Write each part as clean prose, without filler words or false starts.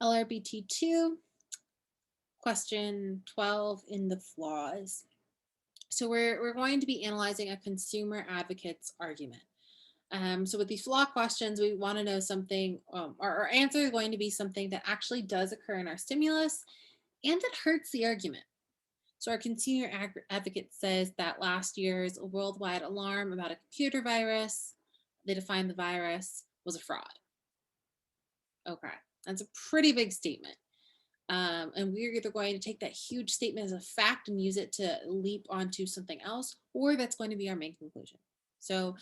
LRBT2, question 12 in the flaws. So we're going to be analyzing a consumer advocate's argument. So with these flaw questions, we want to know something, our answer is going to be something that actually does occur in our stimulus and that hurts the argument. So our consumer advocate says that last year's worldwide alarm about a computer virus, they defined the virus, was a fraud. Okay, that's a pretty big statement. And we're either going to take that huge statement as a fact and use it to leap onto something else, or that's going to be our main conclusion. So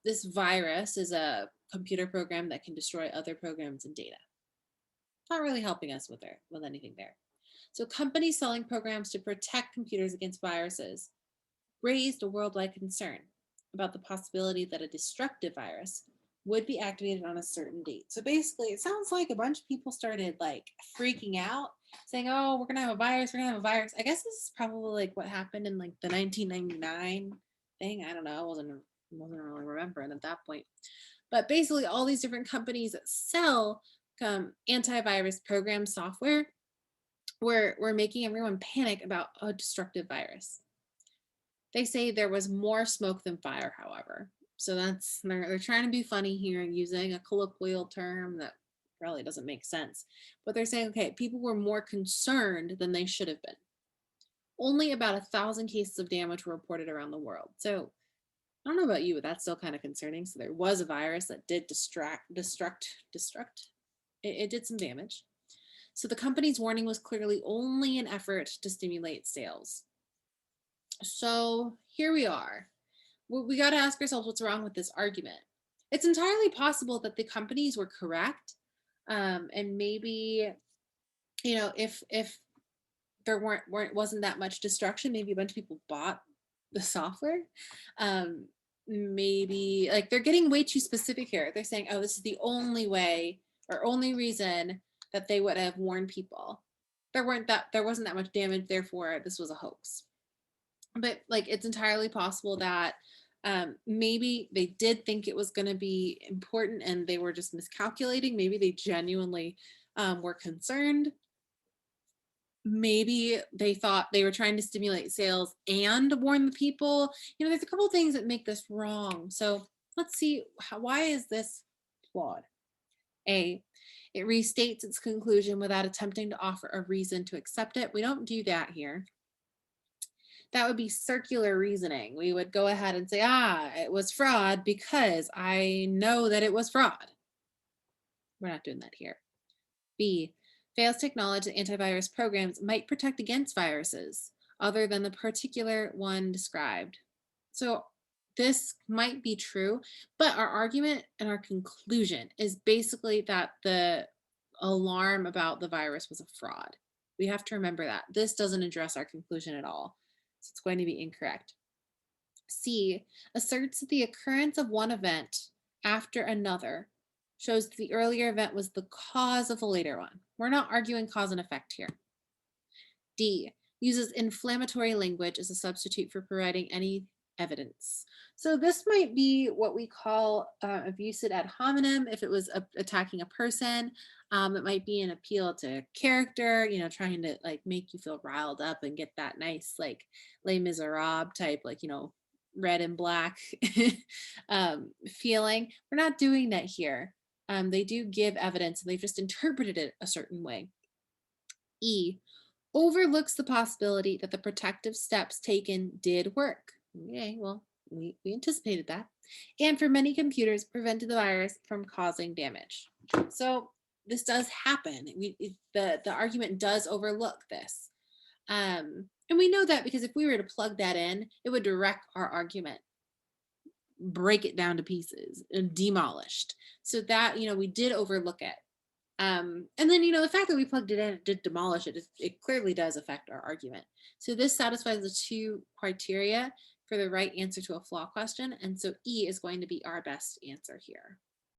this virus is a computer program that can destroy other programs and data. Not really helping us with anything there. So companies selling programs to protect computers against viruses raised a worldwide concern about the possibility that a destructive virus would be activated on a certain date. So basically, it sounds like a bunch of people started like freaking out, saying, "Oh, we're gonna have a virus. We're gonna have a virus." I guess this is probably like what happened in like the 1999 thing. I don't know. I wasn't really remembering at that point. But basically, all these different companies that sell antivirus program software were making everyone panic about a destructive virus. They say there was more smoke than fire, however. So they're trying to be funny here using a colloquial term that really doesn't make sense. But they're saying, okay, people were more concerned than they should have been. Only about 1,000 cases of damage were reported around the world. So I don't know about you, but that's still kind of concerning. So there was a virus that did destruct. It did some damage. So the company's warning was clearly only an effort to stimulate sales. So here we are. We got to ask ourselves what's wrong with this argument. It's entirely possible that the companies were correct, and maybe if there wasn't that much destruction, maybe a bunch of people bought the software. Maybe like they're getting way too specific here. They're saying, "Oh, this is the only way or only reason that they would have warned people. There wasn't that much damage, therefore this was a hoax." But like it's entirely possible that maybe they did think it was going to be important and they were just miscalculating. Maybe they genuinely were concerned. Maybe they thought they were trying to stimulate sales and warn the people. There's a couple of things that make this wrong. So let's see, why is this flawed? A, it restates its conclusion without attempting to offer a reason to accept it. We don't do that here. That would be circular reasoning. We would go ahead and say, it was fraud because I know that it was fraud. We're not doing that here. B, fails to acknowledge that antivirus programs might protect against viruses other than the particular one described. So this might be true, but our argument and our conclusion is basically that the alarm about the virus was a fraud. We have to remember that. This doesn't address our conclusion at all. So it's going to be incorrect. C, asserts that the occurrence of one event after another shows that the earlier event was the cause of the later one. We're not arguing cause and effect here. D, uses inflammatory language as a substitute for providing any evidence. So this might be what we call abuse ad hominem if it was attacking a person. It might be an appeal to character, trying to like make you feel riled up and get that nice like Les Miserables type, like, red and black feeling. We're not doing that here. They do give evidence and they've just interpreted it a certain way. E, overlooks the possibility that the protective steps taken did work. Okay, well, we anticipated that. And for many computers, prevented the virus from causing damage. So this does happen. The argument does overlook this. And we know that because if we were to plug that in, it would direct our argument, break it down to pieces and demolished. So that, we did overlook it. And then, the fact that we plugged it in, it did demolish it. It clearly does affect our argument. So this satisfies the two criteria for the right answer to a flaw question. And so E is going to be our best answer here.